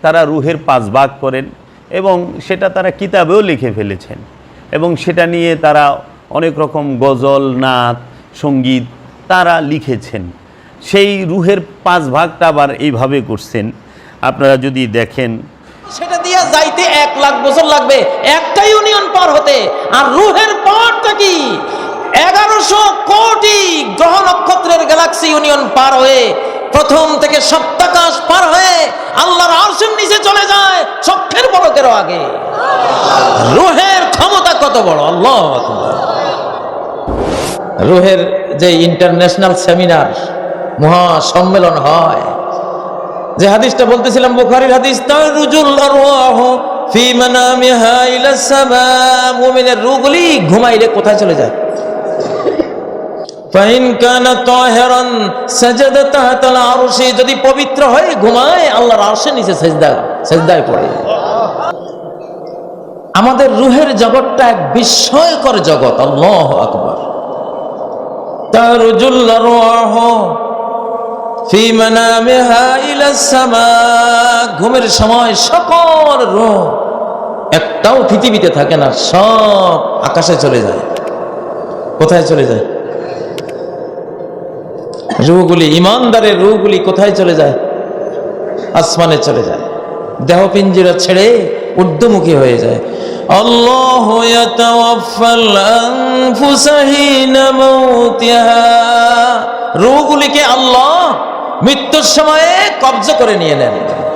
তারা রুহের 5 ভাগ করেন এবং সেটা তারা কিতাবেও লিখে ফেলেছেন এবং সেটা নিয়ে তারা অনেক রকম গজল, নাত, সঙ্গীত তারা লিখেছেন। সেই রুহের 5 ভাগটা আবার এইভাবে করছেন, আপনারা যদি দেখেন সেটা দিয়ে যাইতে 1 লাখ বছর লাগবে একটা ইউনিয়ন পার হতে। আর রুহের পারটা কি 1100 কোটি গ্রহ নক্ষত্রের গ্যালাক্সি ইউনিয়ন পার হয়ে প্রথম থেকে সপ্তাকাশ পার হয়ে আল্লাহর আরশের নিচে চলে যায় চক্ষের পলকেরও আগে। রুহের ক্ষমতা কত বড়! আল্লাহু আকবার। রুহের যে ইন্টারন্যাশনাল সেমিনার, মহা সম্মেলন হয়, যে হাদিসটা বলতেছিলাম বুখারীর হাদিস, তারুজুল আরওয়াহ ফি মানামিহা ইলা সামা, মুমিনের রূহগুলি ঘুমাইলে কোথায় চলে যায়? ফাইন কানা তাহিরান সাজাদা তাহতাল আরশি, যদি পবিত্র হয়ে ঘুমায় আল্লাহর আরশের নিচে সিজদায় পড়ে। আমাদের রূহের জগৎটা এক বিস্ময়কর জগৎ। আল্লাহু আকবার। তারুজুল আরওয়াহ ফি মানামিহা ইলা সামা, ঘুমের সময় সকল রূহ একটাও পৃথিবীতে থাকে না, সব আকাশে চলে যায়। কোথায় চলে যায়? রূহগুলি, ইমানদারের রূহগুলি কোথায় চলে যায়? আসমানে চলে যায়। দেহ পিঞ্জরা ছেড়ে ঊর্ধ্বমুখী হয়ে যায়। আল্লাহু ইয়াতাওয়াফাল আনফুসা হিনা মাউতিহা, রূহগুলিকে আল্লাহ মৃত্যুর সময়ে কবজা করে নিয়ে নেন,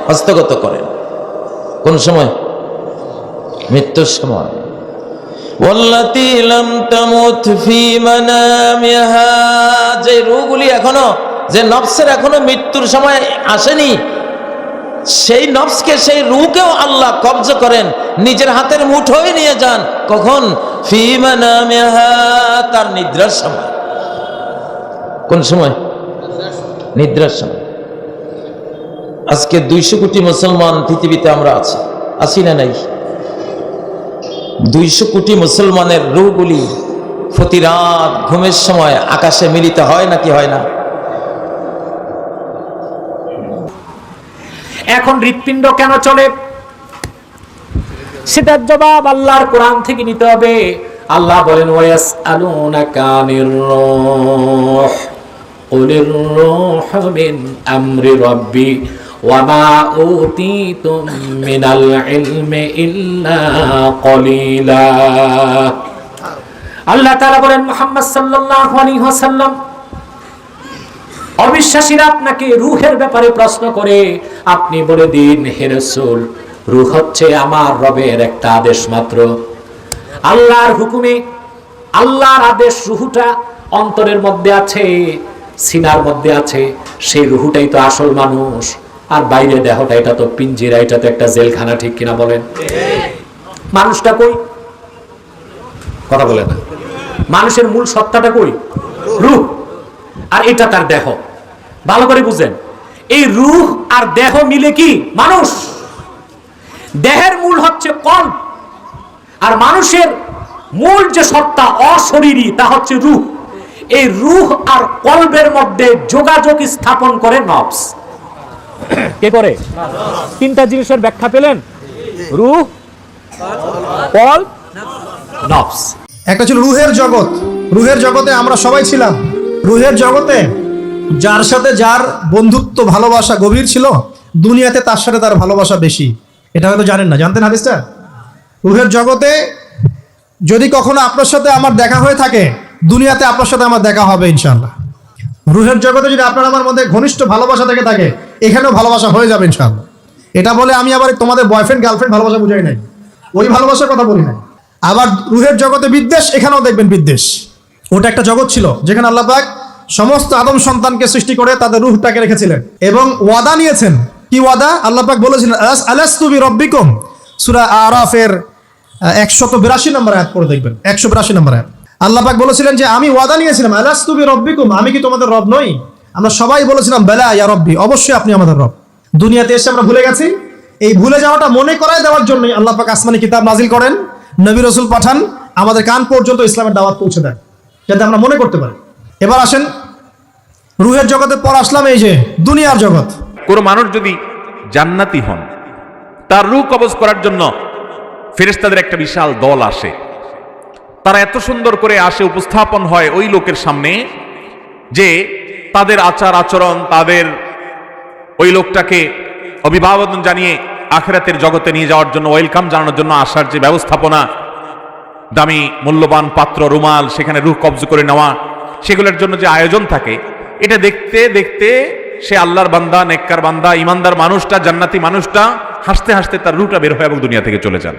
হস্তগত করেন। কোন সময়? মৃত্যুর সময়। ওয়াল্লাতী লাম তামুত ফি মানামিহা, যে রূহগুলি এখনো, যে নফসের এখনো মৃত্যুর সময় আসেনি, সেই নফসকে, সেই রূহকেও আল্লাহ কবজা করেন, নিজের হাতের মুঠোয় নিয়ে যান। কখন? ফি মানামিহা, তার নিদ্রার সময়। কোন সময়? নিদ্রার সময়। আজকে 200 কোটি মুসলমান পৃথিবীতে আমরা আছি না নাই? 200 কোটি মুসলমানের রূহগুলি প্রতি রাত ঘুমের সময় আকাশে মিলিত হয় নাকি হয় না? এখন হৃৎপিণ্ড কেন চলে, সেটার জবাব আল্লাহর কোরআন থেকে নিতে হবে। আল্লাহ বলেন, ওয়ায়াসআলুনাকা আনির রূহ কুলির রূহু মিন আমরি রাব্বি ওয়া মা উতীতুম মিনাল ইলমি ইল্লা কলিলা। আল্লাহ তাআলা বলেন, মুহাম্মদ সাল্লাল্লাহু আলাইহি ওয়াসাল্লাম, অবিশ্বাসীরা আপনাকে রূহের ব্যাপারে প্রশ্ন করে, আপনি বলে দিন, হে রাসূল, রূহ হচ্ছে আমার রবের একটা আদেশ মাত্র। আল্লাহর হুকুমে, আল্লাহর আদেশ, রূহটা অন্তরের মধ্যে আছে, সিনার মধ্যে আছে, সেই রূহটাই তো আসল মানুষ। আর বাইরে দেহটা, এটা তো পিঞ্জিরা, এটা তো একটা জেলখানা, ঠিক কিনা বলেন? মানুষটা কই? কথা বলে না। মানুষের মূল সত্তাটা কই? রূহ। আর এটা তার দেহ। ভালো করে বুঝেন, এই রূহ আর দেহ মিলে কি মানুষ। দেহের মূল হচ্ছে কল্ব, আর মানুষের মূল যে সত্তা অশরীরী, তা হচ্ছে রূহ। এই রূহ আর কল্বের মধ্যে যোগাযোগ স্থাপন করে নফস। কে করে? 3টা জিনিসের ব্যাখ্যা পেলেন? রূহ, কল্ব, নফস। একটা ছিল রুহের জগৎ। রুহের জগতে আমরা সবাই ছিলাম। রুহের জগতে যার সাথে যার বন্ধুত্ব, ভালোবাসা গভীর ছিল, দুনিয়াতে তার সাথে তার ভালোবাসা বেশি। এটা হয়তো জানেন না, জানতেন হাদিসটা? রুহের জগতে যদি কখনো আপনার সাথে আমার দেখা হয়ে থাকে, দুনিয়াতে আপনার সাথে আমার দেখা হবে ইনশাআল্লাহ। রুহের জগতে যদি আপনার আমার মধ্যে ঘনিষ্ঠ ভালোবাসা থেকে থাকে, এখানেও ভালোবাসা হয়ে যাবে ইনশাআল্লাহ। এটা বলে আমি আবার তোমাদের বয়ফ্রেন্ড গার্লফ্রেন্ড ভালোবাসা বুঝাই নাই, ওই ভালোবাসার কথা বলি নাই। আবার রুহের জগতে বিদ্বেষ, এখানেও দেখবেন বিদ্বেষ। ওটা একটা জগৎ ছিল যেখানে আল্লাহ পাক সমস্ত আদম সন্তানকে সৃষ্টি করে তাদের রুহটাকে রেখেছিলেন এবং ওয়াদা নিয়েছেন। কি ওয়াদা? আল্লাহ পাক বলেছিলেন, আলাস্তু বিরাব্বিকুম, সূরা আরাফের 182 নম্বর আয়াত পড়ে দেখবেন, 182 নম্বর আয়াত। আল্লাহ পাক বলেছিলেন যে আমি ওয়াদা নিয়েছিলাম, আলাস্তু বিরাব্বিকুম, আমি কি তোমাদের রব নই? আমরা সবাই বলেছিলাম, বেলা ইয়া রব্বি, অবশ্যই আপনি আমাদের রব। দুনিয়াতে এসে আমরা ভুলে গেছি। এই ভুলে যাওয়াটা মনে করায় দেওয়ার জন্যই আল্লাহ পাক আসমানি কিতাব নাজিল করেন, নবী রাসূল পাঠান, আমাদের কান পর্যন্ত ইসলামের দাওয়াত পৌঁছে দেয়, যাতে আমরা মনে করতে পারি। এবার আসেন রুহের জগতের পর আসলাম এই যে দুনিয়ার জগৎ। কোন মানুষ যদি জান্নাতি হন, তার রূহ কবজ করার জন্য ফেরেশতাদের একটা বিশাল দল আসে। তারা এত সুন্দর করে আসে, উপস্থাপন হয় ওই লোকের সামনে যে তাদের আচার আচরণ, তাদের ওই লোকটাকে অভিবাদন জানিয়ে আখিরাতের জগতে নিয়ে যাওয়ার জন্য, ওয়েলকাম জানানোর জন্য আসার যে ব্যবস্থাপনা, দামি মূল্যবান পাত্র, রুমাল, সেখানে রূহ কবজ করে নেওয়া, সেগুলোর জন্য যে আয়োজন থাকে, এটা দেখতে দেখতে সে আল্লাহর বান্দা, নেককার বান্দা, ইমানদার মানুষটা, জান্নাতি মানুষটা হাসতে হাসতে তার রূহটা বের হয় এবং দুনিয়া থেকে চলে যান।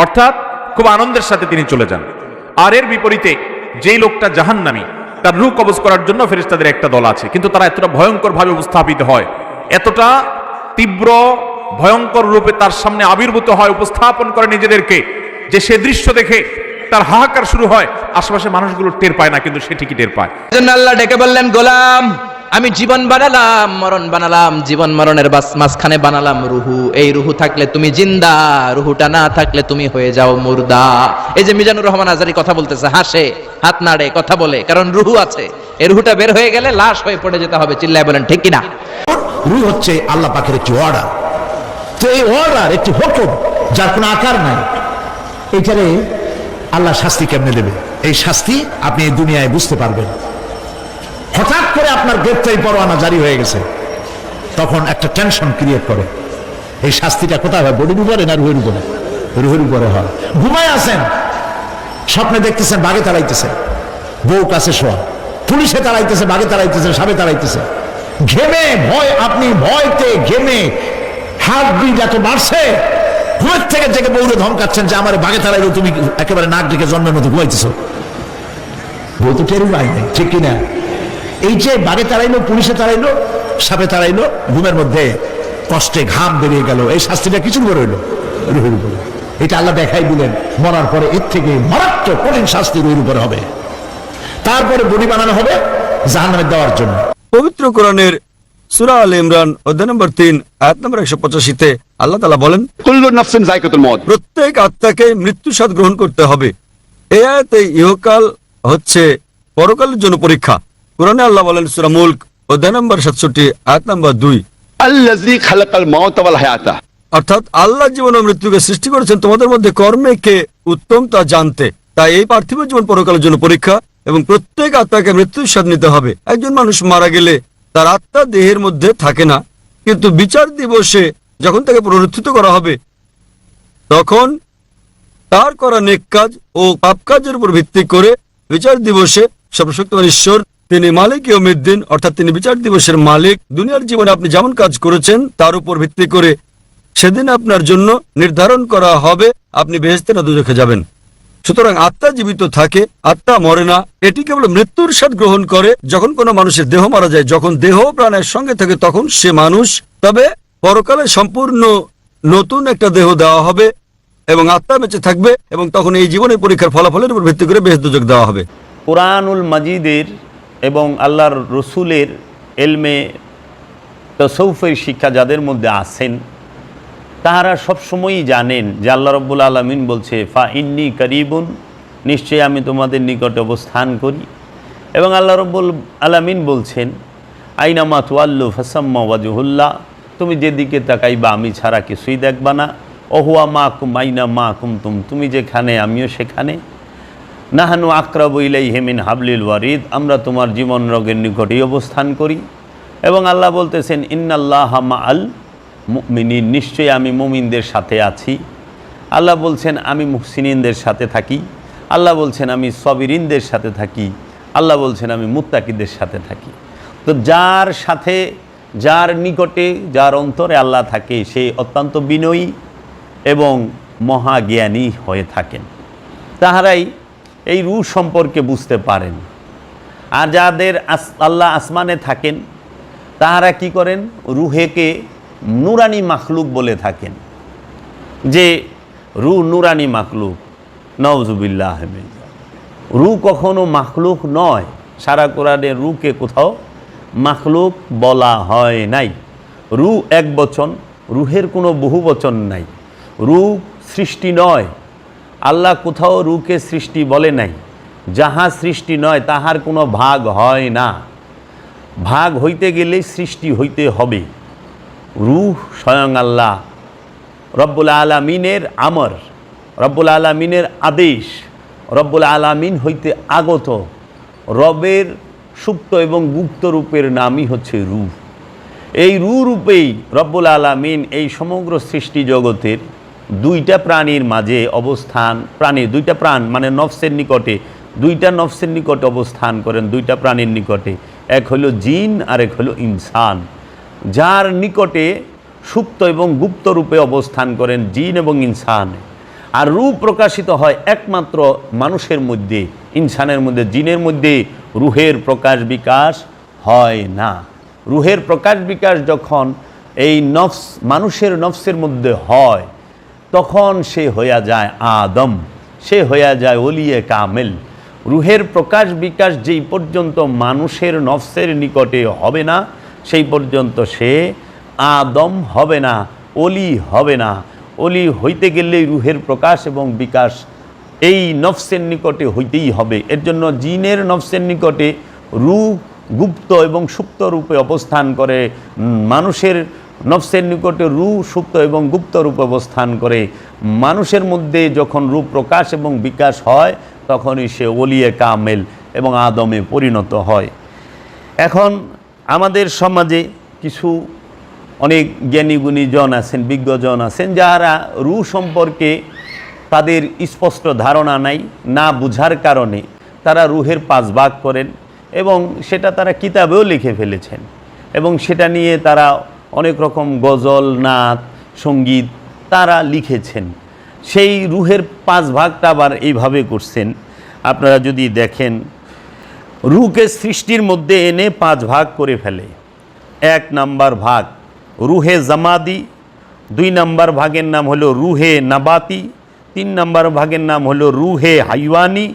অর্থাৎ খুব আনন্দের সাথে তিনি চলে যান। আর এর বিপরীতে যেই লোকটা জাহান্নামী, তার রূহ কবজ করার জন্য ফেরেশতাদের একটা দল আছে, কিন্তু তারা এতটা ভয়ঙ্কর ভাবে উপস্থাপিত হয়, এতটা তীব্র ভয়ঙ্কর রূপে তার সামনে আবির্ভূত হয়, উপস্থাপন করে নিজেদেরকে, যে সে দৃশ্য দেখে তার হাহাকার শুরু হয়। আশেপাশে মানুষগুলো টের পায় না, কিন্তু সে ঠিকই টের পায়। এজন্য আল্লাহ ডেকে বললেন, গোলাম, আমি জীবন বানালাম, মরণ বানালাম, জীবন মরণের মাঝখানে বানালাম রুহু। এই রুহু থাকলে তুমি জিন্দা, রুহুটা না থাকলে তুমি হয়ে যাও মুর্দা। এই যে মিজানুর রহমান আজারি কথা বলতেছে, হাসে, হাত নাড়ে, কথা বলে, কারণ রুহু আছে। এই রুহুটা বের হয়ে গেলে লাশ হয়ে পড়ে যেতে হবে। চিল্লায় বলেন ঠিক কিনা? রূহ হচ্ছে আল্লাহ পাকের একটি অর্ডার। তো এই অর্ডার একটি হুকুম, যার কোনো আকার নাই। এইখানে আল্লাহ শাস্তি কেমনে দেবে, এই শাস্তি আপনি এই দুনিয়ায় বুঝতে পারবেন। হঠাৎ করে আপনার গ্রেপ্তারি পরোয়ানা জারি হয়ে গেছে, তখন একটা টেনশন ক্রিয়েট করে। এই শাস্তিটা কোথায় হয়? বডির উপরে না রুহের উপরে? রুহের উপরে হয়। ঘুমায় আছেন, স্বপ্নে দেখতেছেন বাঘে তাড়াইতেছে, বউ কাছে শোয়া, পুলিশে তাড়াইতেছে, বাঘে তাড়াইতেছে, সাপে তাড়াইতেছে, ঘেমে ভয়, আপনি ভয়তে ঘেমে হাত বিট এত বাড়ছে, ঘুমের থেকে জেগে বউরে ধমকাচ্ছেন যে আমার বাঘে তাড়াইলো, তুমি একেবারে নাক ডেকে জন্মের মতো ঘুমাইতেছ। বউ তো টেরই পাই নাই, ঠিক কিনা? এই যে বাঘে তাড়াইলো, পুলিশে তাড়াইলো, সাপে তাড়াইলো, ঘুমের মধ্যে কষ্টে ঘাম বেরিয়ে গেল, এই শাস্তিটা কিছুর উপরে হইলো? রুহের উপরে। এটা আল্লাহ দেখাই দিলেন, মরার পরে এর থেকে মারাত্মক কঠিন শাস্তি রুহের উপরে হবে। তারপরে বডি বানানো হবে জাহান্নামে দেওয়ার জন্য। পবিত্র কোরআনের সূরা আলে ইমরান অধ্যায় নম্বর 3 আয়াত নম্বর 185-তে আল্লাহ তাআলা বলেন, কুল্লু নাফসিন যায়কাতুল মউত, প্রত্যেক আত্মাকে মৃত্যু স্বাদ গ্রহণ করতে হবে। এই আয়াতে ইহকাল হচ্ছে পরকালের জন্য পরীক্ষা। কোরআনে আল্লাহ বলেন সূরা মুলক অধ্যায় নম্বর 67 আয়াত নম্বর 2, আল্লাযী খালাকাল মাউতা ওয়াল হায়াতা, অর্থাৎ আল্লাহ জীবন ও মৃত্যুকে সৃষ্টি করেছেন তোমাদের মধ্যে কর্মে কে উত্তম তা জানতে। তাই এই পার্থিব জীবন পরকালের জন্য পরীক্ষা এবং প্রত্যেক আত্মাকে মৃত্যুর স্বাদ নিতে হবে। একজন মানুষ মারা গেলে তার আত্মা দেহের মধ্যে থাকে না, কিন্তু বিচার দিবসে যখন তাকে পুনরুত্থিত করা হবে, তখন তার করা নেক কাজ ও পাপ কাজের উপর ভিত্তি করে বিচার দিবসে সর্বশক্তিমান ঈশ্বর, তিনি মালিক ইয়াউমিদ্দিন, অর্থাৎ তিনি বিচার দিবসের মালিক, দুনিয়ার জীবনে আপনি যেমন কাজ করেছেন তার উপর ভিত্তি করে সেদিন আপনার জন্য নির্ধারণ করা হবে আপনি বেহেশতে না দোজখে যাবেন। সুতরাং আত্মা জীবিত থাকে, আত্মা মরে না। এটি কেবল মৃত্যুর স্বাদ গ্রহণ করে যখন কোনো মানুষের দেহ মারা যায়। যখন দেহ প্রাণের সঙ্গে থাকে তখন সে মানুষ। তবে পরকালে সম্পূর্ণ নতুন একটা দেহ দেওয়া হবে এবং আত্মা বেঁচে থাকবে, এবং তখন এই জীবনের পরীক্ষার ফলাফলের উপর ভিত্তি করে বেহেশত দোজখ দেওয়া হবে। কোরআনুল মাজিদের এবং আল্লাহর রসুলের এলমে তসৌফের শিক্ষা যাদের মধ্যে আছেন, তাহারা সবসময়ই জানেন যে আল্লাহ রব্বুল আলামিন বলছে, ফা ইন্নী করিবুন, নিশ্চয়ই আমি তোমাদের নিকটে অবস্থান করি। এবং আল্লাহ রব্বুল আলামিন বলছেন, আইনামা তুয়াল্লু ফাসাম্মা ওয়াজহুল্লাহ, তুমি যেদিকে তাকাইবা আমি ছাড়া কিছুই দেখবা না। ওহুয়া মাকুম আইনা মাকুম তুম, তুমি যেখানে আমিও সেখানে। নাহানু আকরাবু ইলাইহি মিন হাবলিল ওয়ারিদ, আমরা তোমার জীবন রোগের নিকটেই অবস্থান করি। এবং আল্লাহ বলতেছেন, ইন্নাল্লাহা মাআল মুমিনিন, নিশ্চয়ই আমি মুমিনদের সাথে আছি। আল্লাহ বলছেন আমি মুহসিনিনদের সাথে থাকি। আল্লাহ বলছেন আমি সবিরিনদের সাথে থাকি। আল্লাহ বলছেন আমি মুত্তাকিদের সাথে থাকি। তো যার সাথে, যার নিকটে, যার অন্তরে আল্লাহ থাকে, সে অত্যন্ত বিনয়ী এবং মহাজ্ঞানী হয়ে থাকেন। তাহারাই এই রূহ সম্পর্কে বুঝতে পারেন। আর যাদের আল্লাহ আসমানে থাকেন, তাহারা কি করেন? রুহেকে নুরানি মাখলুক বলে থাকেন, যে রূহ নুরানি মাখলুক। নাউজুবিল্লাহ, রূহ কখনো মাখলুক নয়। সারা কোরআনে রূহকে কোথাও মাখলুক বলা হয় নাই। রূহ এক বচন, রূহের কোনো বহু বচন নাই। রূহ সৃষ্টি নয়, আল্লাহ কোথাও রূহকে সৃষ্টি বলে নাই। যাহা সৃষ্টি নয় তাহার কোনো ভাগ হয় না। ভাগ হইতে গেলে সৃষ্টি হইতে হবে। রূহ স্বয়ং আল্লাহ রব্বুল আলামিনের আমর, রব্বুল আলামিনের আদেশ, রব্বুল আলামিন হইতে আগত রবের সুপ্ত এবং গুপ্ত রূপের নামই হচ্ছে রূহ। এই রূপেই রব্বুল আলামিন এই সমগ্র সৃষ্টি জগতের দুইটা প্রাণীর মাঝে অবস্থান, দুইটা প্রাণ মানে নফসের নিকটে, দুইটা নফসের নিকটে অবস্থান করেন, দুইটা প্রাণীর নিকটে, এক হলো জিন আর এক হলো ইনসান, যার নিকটে সুপ্ত এবং গুপ্ত রূপে অবস্থান করেন জিন এবং ইনসান। আর রূপ প্রকাশিত হয় একমাত্র মানুষের মধ্যে, ইনসানের মধ্যে, জিনের মধ্যে রুহের প্রকাশ বিকাশ হয় না। রুহের প্রকাশ বিকাশ যখন এই নফস, মানুষের নফসের মধ্যে হয়, তখন সে হইয়া যায় আদম, সে হইয়া যায় ওলিয়ে কামেল। রুহের প্রকাশ বিকাশ যেই পর্যন্ত মানুষের নফসের নিকটে হবে না, সেই পর্যন্ত সে আদম হবে না, অলি হবে না। অলি হইতে গেলেই রুহের প্রকাশ এবং বিকাশ এই নফসের নিকটে হইতেই হবে। এর জন্য জিনের নফসের নিকটে রূহ গুপ্ত এবং সুপ্ত রূপে অবস্থান করে, মানুষের নফসের নিকটে রূহ সুপ্ত এবং গুপ্ত রূপে অবস্থান করে। মানুষের মধ্যে যখন রূপ প্রকাশ এবং বিকাশ হয়, তখনই সে ওলিয়ে কামেল এবং আদমে পরিণত হয়। এখন আমাদের সমাজে কিছু অনেক জ্ঞানীগুণী জন আছেন, বিজ্ঞজন আছেন, যারা রূহ সম্পর্কে তাদের স্পষ্ট ধারণা নাই, না বুঝার কারণে তারা রুহের 5 ভাগ করেন এবং সেটা তারা কিতাবেও লিখে ফেলেছেন এবং সেটা নিয়ে তারা অনেক রকম গজল, নাত, সঙ্গীত তারা লিখেছেন। সেই রুহের 5 ভাগটা আবার এইভাবে করছেন, আপনারা যদি দেখেন, রুহকে সৃষ্টির মধ্যে এনে 5 ভাগ করে ফেলে। 1 নাম্বার ভাগ রুহে জামাদি, 2 নাম্বার ভাগের নাম হলো রুহে নাবাতি, 3 নাম্বার ভাগের নাম হলো রুহে হাইওয়ানি,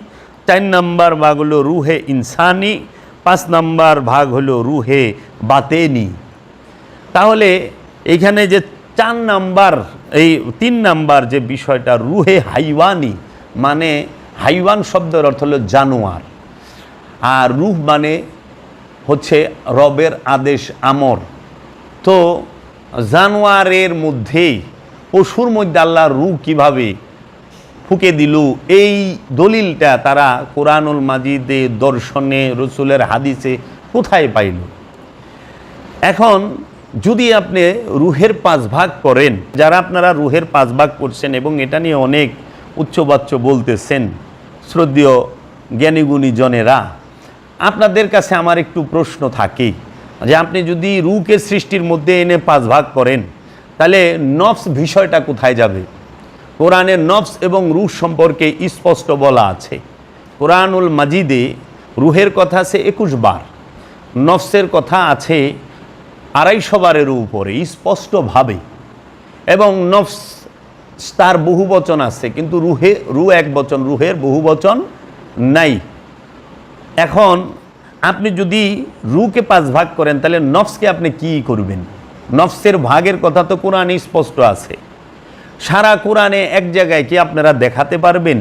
4 নাম্বার ভাগ হলো রুহে ইনসানি, 5 নাম্বার ভাগ হলো রুহে বাতেনি। তাহলে এইখানে যে 4 নাম্বার, এই 3 নাম্বার যে বিষয়টা রুহে হাইওয়ানি, মানে হাইওয়ান শব্দের অর্থ হলো জানোয়ার, আর রুহ মানে হচ্ছে রবের আদেশ, আমর। তো জানোয়ারের মধ্যে, পশুর মধ্যে আল্লাহ রূহ কিভাবে ফুঁকে দিল, এই দলিলটা তারা কোরআনুল মাজিদে, দর্শনে, রসুলের হাদিসে কোথায় পাইল? এখন যদি আপনি রুহের 5 ভাগ করেন, যারা আপনারা রুহের 5 ভাগ করছেন এবং এটা নিয়ে অনেক উচ্চবাচ্য বলতেছেন শ্রদ্ধেয় জ্ঞানীগুণী জনেরা, আপনাদের কাছে আমার একটু প্রশ্ন থাকে যে আপনি যদি রূহকে সৃষ্টির মধ্যে এনে 5 ভাগ করেন, তাহলে নফস বিষয়টা কোথায় যাবে? কোরআনের নফস এবং রূহ সম্পর্কে স্পষ্ট বলা আছে। কোরআনুল মাজিদে রুহের কথা আছে 21 বার, নফসের কথা আছে 250 বারের উপরে স্পষ্টভাবে, এবং নফস তার বহু বচন আছে, কিন্তু রূহ এক বচন, রুহের বহু বচন নাই। এখন আপনি যদি রূহকে 5 ভাগ করেন, তাহলে নফসকে আপনি কি করবেন? নফসের ভাগের কথা তো কোরআনে স্পষ্ট আছে। সারা কোরআনে এক জায়গায় কি আপনারা দেখাতে পারবেন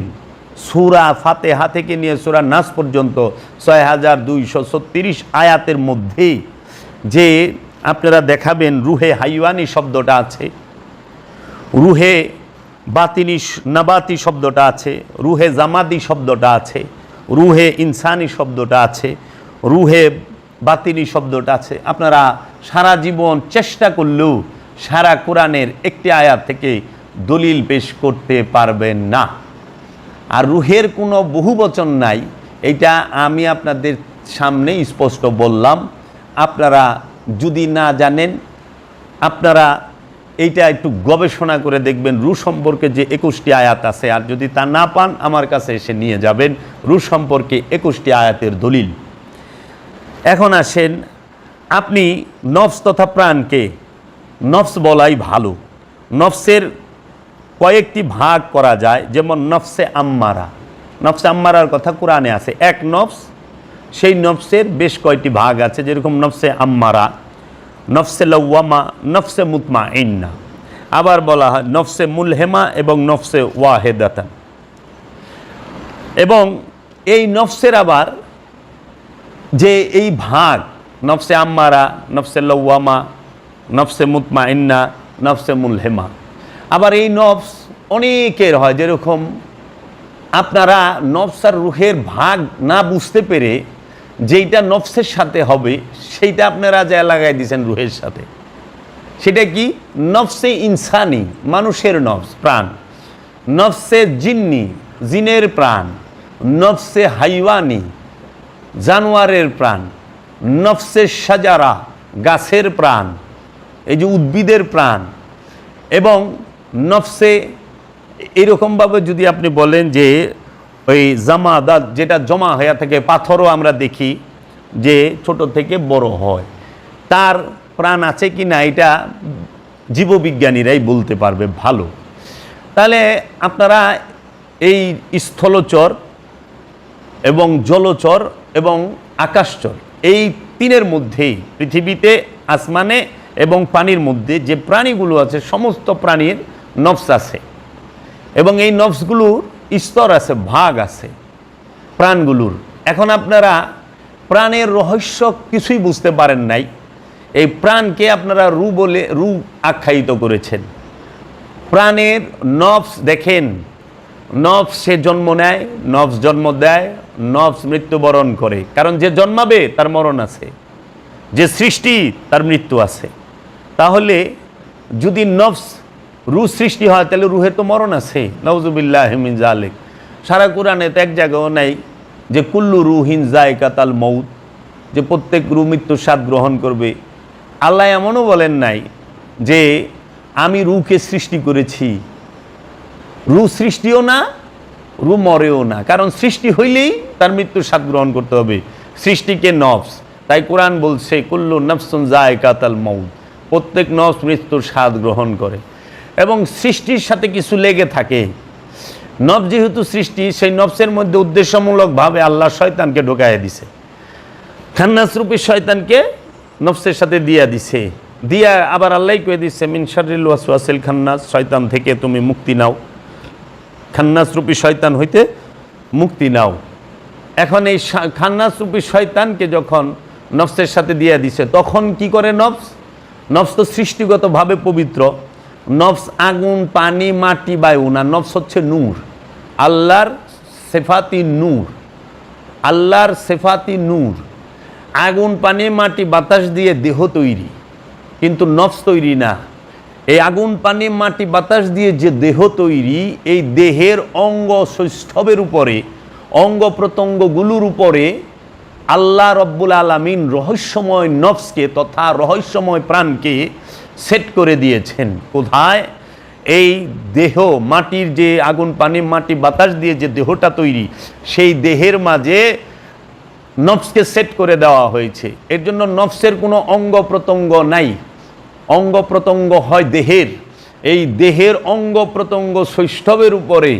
সূরা ফাতিহা থেকে নিয়ে সূরা নাস পর্যন্ত 6236 আয়াতের মধ্যে যে আপনারা দেখাবেন রুহে হাইওয়ানি শব্দটা আছে, রুহে বাতিনি নাবাতি শব্দটা আছে, রুহে জামাদি শব্দটা আছে, রুহে ইনসানি শব্দটা আছে, রুহে বাতিনি শব্দটা আছে? আপনারা সারা জীবন চেষ্টা করলেও সারা কোরআনের একটি আয়াত থেকে দলিল পেশ করতে পারবেন না। আর রুহের কোনো বহুবচন নাই, এটা আমি আপনাদের সামনে স্পষ্ট বললাম। আপনারা যদি না জানেন, আপনারা এইটা একটু গবেষণা করে দেখবেন রূহ সম্পর্কে যে 21টি আয়াত আছে, আর যদি তা না পান আমার কাছে এসে নিয়ে যাবেন রূহ সম্পর্কে 21টি আয়াতের দলিল। এখন আসেন, আপনি নফস তথা প্রাণকে নফস বলাই ভালো। নফসের কয়েকটি ভাগ করা যায়, যেমন নফসে আম্মারা। নফসে আম্মারার কথা কোরআনে আছে, এক নফস, সেই নফসের বেশ কয়েকটি ভাগ আছে, যেরকম নফসে আম্মারা, নফসে লওয়ামা, নফসে মুতমাইন্না, আবার বলা হয় নফসে মুলহেমা এবং নফসে ওয়াহেদাতান। এবং এই নফসের আবার যে এই ভাগ, নফসে আম্মারা, নফসে লওয়ামা, নফসে মুতমাইন্না, নফসে মুলহেমা, আবার এই নফস অনেকের হয়, যেরকম আপনারা নফস আর রুহের ভাগ না বুঝতে পেরে যেইটা নফসের সাথে হবে সেইটা আপনারা যা লাগাই দিয়েছেন রুহের সাথে। সেটা কি? নফসে ইনসানি, মানুষের নফস প্রাণ, নফসে জিন্নি, জিনের প্রাণ, নফসে হাইওয়ানি, জানোয়ারের প্রাণ, নফসে সাজারা, গাছের প্রাণ, এই যে উদ্ভিদের প্রাণ, এবং নফসে এরকমভাবে যদি আপনি বলেন যে ওই জামাদাত, যেটা জমা হয়ে থাকে, পাথরও আমরা দেখি যে ছোট থেকে বড় হয়, তার প্রাণ আছে কি না এটা জীববিজ্ঞানীরাই বলতে পারবে ভালো। তাহলে আপনারা এই স্থলচর এবং জলচর এবং আকাশচর, এই তিনের মধ্যেই, পৃথিবীতে, আসমানে এবং পানির মধ্যে যে প্রাণীগুলো আছে সমস্ত প্রাণীর নফস আছে, এবং এই নফসগুলোর স্তর আছে, ভাগ আছে প্রাণগুলোর। এখন আপনারা প্রাণের রহস্য কিছুই বুঝতে পারেন নাই, এই প্রাণকে আপনারা রু বলে রু আখ্যায়িত করেছেন। প্রাণের নফস দেখেন, নফস সে জন্ম নেয়, নফস জন্ম দেয়, নফস মৃত্যুবরণ করে, কারণ যে জন্মাবে তার মরণ আছে, যে সৃষ্টি তার মৃত্যু আছে। তাহলে যদি নফস রু সৃষ্টি হয় তাহলে রুহের তো মরণ আছে, নাউজুবিল্লাহ মিন জালিক। সারা কোরআনে তো এক জায়গাও নাই যে কুল্লু রুহিন যায়কাতুল মউত, যে প্রত্যেক রু মৃত্যুর স্বাদ গ্রহণ করবে। আল্লাহ এমনও বলেন নাই যে আমি রুকে সৃষ্টি করেছি। রু সৃষ্টিও না, রু মরেও না, কারণ সৃষ্টি হইলেই তার মৃত্যুর স্বাদ গ্রহণ করতে হবে। সৃষ্টিকে নফস, তাই কোরআন বলছে কুল্লু নফসুন যায়কাতুল মউত, প্রত্যেক নফস মৃত্যুর স্বাদ গ্রহণ করে। এবং সৃষ্টির সাথে কিছু লেগে থাকে। নফস যেহেতু সৃষ্টি, সেই নফসের মধ্যে উদ্দেশ্যমূলকভাবে আল্লাহ শয়তানকে ঢোকাইয়া দিছে, খান্নাস রূপী শয়তানকে নফসের সাথে দিয়া দিছে, দিয়া আবার আল্লাহ কয়ে দিচ্ছে মিন শাররিল ওয়াসওয়াসিল খান্নাস, শয়তান থেকে তুমি মুক্তি নাও, খান্নাস রূপী শয়তান হইতে মুক্তি নাও। এখন এই খান্নাস রূপী শয়তানকে যখন নফসের সাথে দিয়া দিছে, তখন কি করে নফস? নফস তো সৃষ্টিগতভাবে পবিত্র, নফস আগুন, পানি, মাটি, বায়ু না, নফস হচ্ছে নূর, আল্লাহর সেফাতি নূর, আল্লাহর সেফাতি নূর। আগুন, পানি, মাটি, বাতাস দিয়ে দেহ তৈরি, কিন্তু নফস তৈরি না। এই আগুন, পানি, মাটি, বাতাস দিয়ে যে দেহ তৈরি, এই দেহের অঙ্গ সৌষ্ঠবের উপরে, অঙ্গ প্রত্যঙ্গগুলোর উপরে আল্লাহ রব্বুল আলামিন রহস্যময় নফসকে তথা রহস্যময় প্রাণকে সেট করে দিয়েছেন। কোথায়? এই দেহ, মাটির যে আগুন, পানি, মাটি, বাতাস দিয়ে যে দেহটা তৈরি, সেই দেহের মাঝে নফসকে সেট করে দেওয়া হয়েছে। এর জন্য নফসের কোনো অঙ্গ প্রত্যঙ্গ নাই, অঙ্গ প্রত্যঙ্গ হয় দেহের। এই দেহের অঙ্গ প্রত্যঙ্গ সৌষ্ঠবের উপরে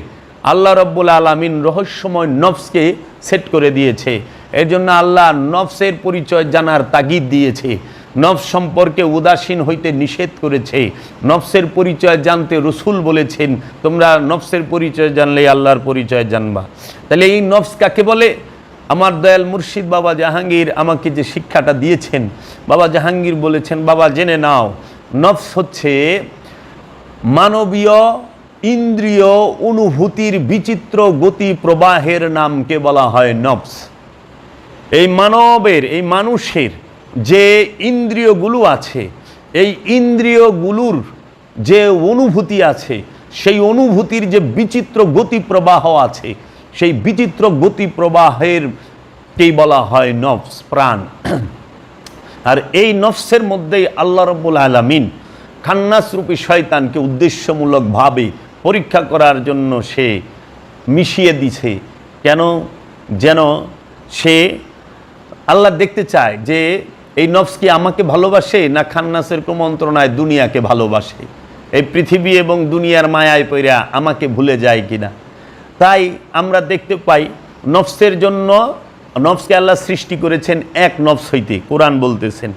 আল্লাহ রব্বুল আলামিন রহস্যময় নফসকে সেট করে দিয়েছে। এর জন্য আল্লাহ নফসের পরিচয় জানার তাগিদ দিয়েছে, নফস সম্পর্কে উদাসীন হইতে নিষেধ করেছে। নফসের পরিচয় জানতে রসুল বলেছেন তোমরা নফসের পরিচয় জানলেই আল্লাহর পরিচয় জানবা। তাহলে এই নফস কাকে বলে? আমার দয়াল মুর্শিদ বাবা জাহাঙ্গীর আমাকে যে শিক্ষাটা দিয়েছেন, বাবা জাহাঙ্গীর বলেছেন, বাবা জেনে নাও, নফস হচ্ছে মানবীয় ইন্দ্রিয় অনুভূতির বিচিত্র গতি প্রবাহের নামকে বলা হয় নফস। এই মানবের, এই মানুষের যে ইন্দ্রিয়গুলো আছে, এই ইন্দ্রিয়গুলোর যে অনুভূতি আছে, সেই অনুভূতির যে বিচিত্র গতি প্রবাহ আছে, সেই বিচিত্র গতি প্রবাহের কেই বলা হয় নফস, প্রাণ। আর এই নফসের মধ্যেই আল্লাহ রাব্বুল আলামিন খান্নাস রূপী শয়তানকে উদ্দেশ্যমূলকভাবে পরীক্ষা করার জন্য সে মিশিয়ে দিছে। কেন? যেন সে, আল্লাহ দেখতে চায় যে এই নফস কি আমাকে ভালোবাসে না খান্নাসের কুমন্ত্রণায় দুনিয়াকে ভালোবাসে, এই পৃথিবী এবং দুনিয়ার মায়ায় পইরা আমাকে ভুলে যায় কিনা। তাই আমরা দেখতে পাই নফসের জন্য, নফসকে আল্লাহ সৃষ্টি করেছেন এক নফস হইতে। কোরআন বলতেছেন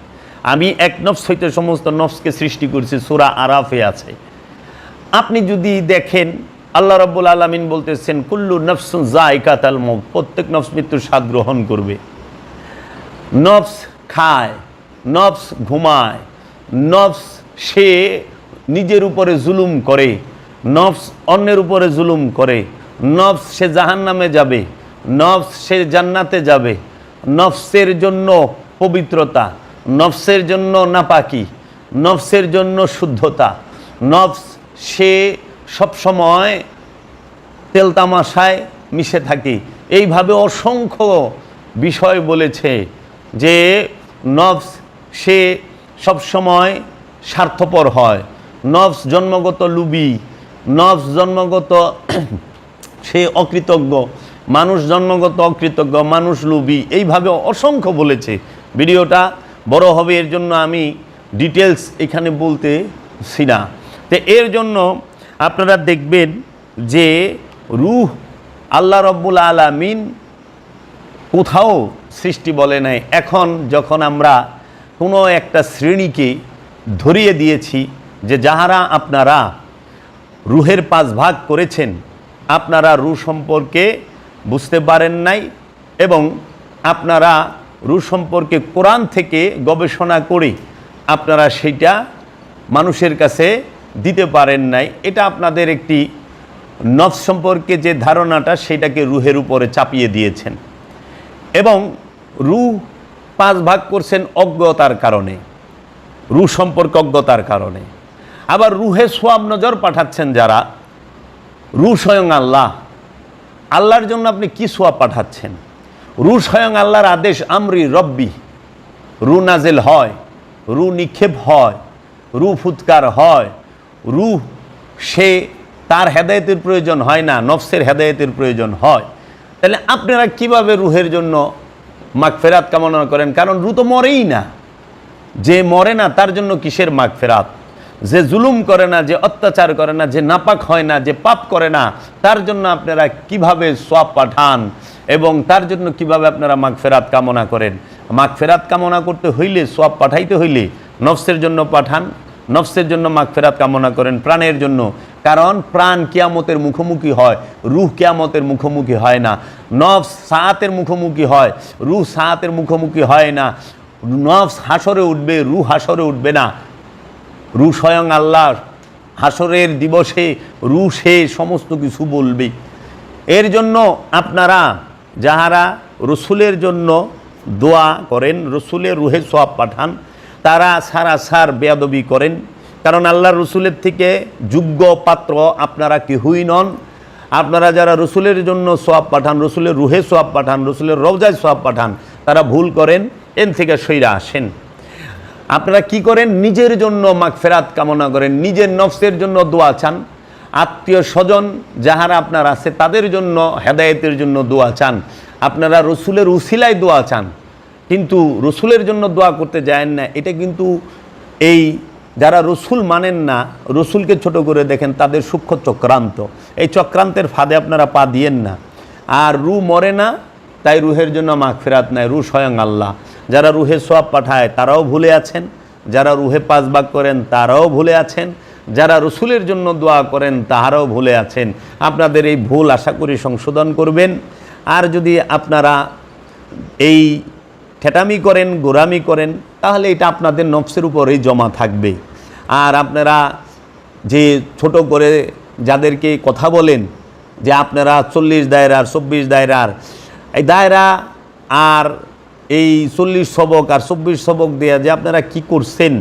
আমি এক নফস হইতে সমস্ত নফসকে সৃষ্টি করেছি, সূরা আরাফে আছে। আপনি যদি দেখেন আল্লাহ রাব্বুল আলামিন বলতেছেন কুল্লু নফসুন যায়কাতুল মউত, প্রত্যেক নফস মৃত্যুর স্বাদ গ্রহণ করবে। নফস খায়, নফস ঘুমায়, নফস সে নিজের উপরে জুলুম করে, নফস অন্যের উপরে জুলুম করে, নফস সে জাহান্নামে যাবে, নফস সে জান্নাতে যাবে, নফসের জন্য পবিত্রতা, নফসের জন্য নাপাকি, নফসের জন্য শুদ্ধতা, নফস সে সবসময় তেলতামাশায় মিশে থাকে। এইভাবে অসংখ্য বিষয় বলেছে যে নফস সে সবসময় স্বার্থপর হয়, নফস জন্মগত লুবি, নফস জন্মগত সে অকৃতজ্ঞ, মানুষ জন্মগত অকৃতজ্ঞ, মানুষ লুবি, এইভাবে অসংখ্য বলেছে। ভিডিওটা বড় হবে, এর জন্য আমি ডিটেলস এখানে বলতেছি না। তো এর জন্য আপনারা দেখবেন যে রূহ আল্লাহ রব্বুল আলামিন কোথাও সৃষ্টি বলে নাই। এখন যখন আমরা কোনো একটা শ্রেণীকে ধরিয়ে দিয়েছি যে যাহারা আপনারা রূহের 5 ভাগ করেছেন, আপনারা রূহ সম্পর্কে বুঝতে পারেন নাই এবং আপনারা রূহ সম্পর্কে কোরআন থেকে গবেষণা করে আপনারা সেইটা মানুষের কাছে দিতে পারেন নাই। এটা আপনাদের একটি নফস সম্পর্কে যে ধারণাটা সেটাকে রূহের উপরে চাপিয়ে দিয়েছেন এবং রূহ 5 ভাগ করছেন অজ্ঞতার কারণে, রূহ সম্পর্কে অজ্ঞতার কারণে। আবার রূহে সোয়াব নজর পাঠাচ্ছেন যারা, রূহ স্বয়ং আল্লাহ, আল্লাহর জন্য আপনি কি সোয়াব পাঠাচ্ছেন? রূহ স্বয়ং আল্লাহর আদেশ, আমরি রব্বি, রূহ নাজেল হয়, রূহ নিক্ষেপ হয়, রূহ ফুৎকার হয়, রূহ সে তার হেদায়েতের প্রয়োজন হয় না, নফসের হেদায়েতের প্রয়োজন হয়। তাহলে আপনারা কিভাবে রূহের জন্য মাগফিরাত কামনা করেন? কারণ রূহ তো মরেই না, যে মরে না তার জন্য কিসের মাগফিরাত? যে জুলুম করে না, যে অত্যাচার করে না, যে নাপাক হয় না, যে পাপ করে না, তার জন্য আপনারা কিভাবে সওয়াব পাঠান এবং তার জন্য কিভাবে আপনারা মাগফিরাত কামনা করেন? মাগফিরাত কামনা করতে হইলে, সওয়াব পাঠাইতে হইলে নফসের জন্য পাঠান, নফসের জন্য মাগফিরাত কামনা করেন, প্রাণের জন্য। কারণ প্রাণ কিয়ামতের মুখোমুখি হয়, রূহ কিয়ামতের মুখোমুখি হয় না। নফস সাআতের মুখোমুখি হয়, রূহ সাআতের মুখোমুখি হয় না। নফস হাসরে উঠবে, রূহ হাসরে উঠবে না। রূহ স্বয়ং আল্লাহ, হাসরের দিবসে রূহ সে সমস্ত কিছু বলবে। এর জন্য আপনারা যাহারা রসুলের জন্য দোয়া করেন, রসুলের রূহে সওয়াব পাঠান, তারা সারাসার বেয়াদবি করেন। কারণ আল্লাহ রসুলের থেকে যোগ্য পাত্র আপনারা কেহই নন। আপনারা যারা রসুলের জন্য সওয়াব পাঠান, রসুলের রূহে সওয়াব পাঠান, রসুলের রওজায় সওয়াব পাঠান, তারা ভুল করেন, এর থেকে সইরা আসেন। আপনারা কি করেন? নিজের জন্য মাগফিরাত কামনা করেন, নিজের নফসের জন্য দোয়া চান, আত্মীয় স্বজন যাহারা আপনার আছে তাদের জন্য হেদায়েতের জন্য দোয়া চান, আপনারা রসুলের উসিলায় দোয়া চান, কিন্তু রসুলের জন্য দোয়া করতে যায়েন না। এটা কিন্তু এই যারা রসুল মানেন না, রসুলকে ছোট করে দেখেন, তাদের সূক্ষ্ম চক্রান্ত। এই চক্রান্তের ফাঁদে আপনারা পা দিয়েন না। আর রূহ মরে না, তাই রূহের জন্য মাগফিরাত নাই। রূহ স্বয়ং আল্লাহ। যারা রূহে সওয়াব পাঠায় তারাও ভুলে আছেন, যারা রূহে 5 ভাগ করেন তারাও ভুলে আছেন, যারা রসুলের জন্য দোয়া করেন তাহারাও ভুলে আছেন। আপনাদের এই ভুল আশা করি সংশোধন করবেন। আর যদি আপনারা এই ঠেটামি করেন, গোরামি করেন, তাহলে এটা আপনাদের নফসের উপরেই জমা থাকবে। আর আপনারা যে ছোট করে যাদেরকে কথা বলেন যে আপনারা 40 দায়রার, 24 দায়রার, এই দায়রা আর এই 40 সবক আর 24 সবক দেয়া যে আপনারা কি করছেন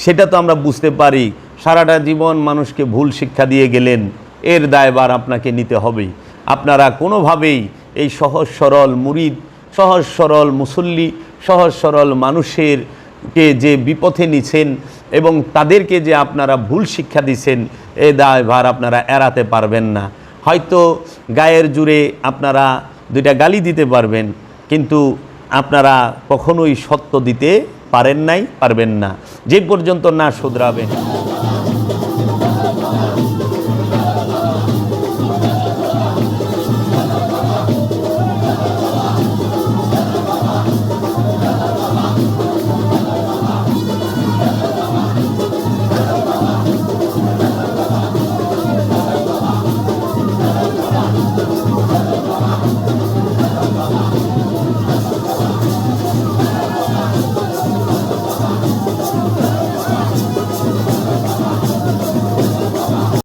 সেটা তো আমরা বুঝতে পারি। সারাটা জীবন মানুষকে ভুল শিক্ষা দিয়ে গেলেন, এর দায়ভার আপনাকে নিতে হবে। আপনারা কোনোভাবেই এই সহজ সরল মুরিদ, সহজ সরল মুসল্লি, সহজ সরল মানুষেরকে যে বিপথে নিছেন এবং তাদেরকে যে আপনারা ভুল শিক্ষা দিচ্ছেন, এই দায়ভার আপনারা এড়াতে পারবেন না। হয়তো গায়ের জুড়ে আপনারা 2টা গালি দিতে পারবেন, কিন্তু আপনারা কখনোই সত্য দিতে পারেন নাই, পারবেন না, যে পর্যন্ত না শুধরাবেন।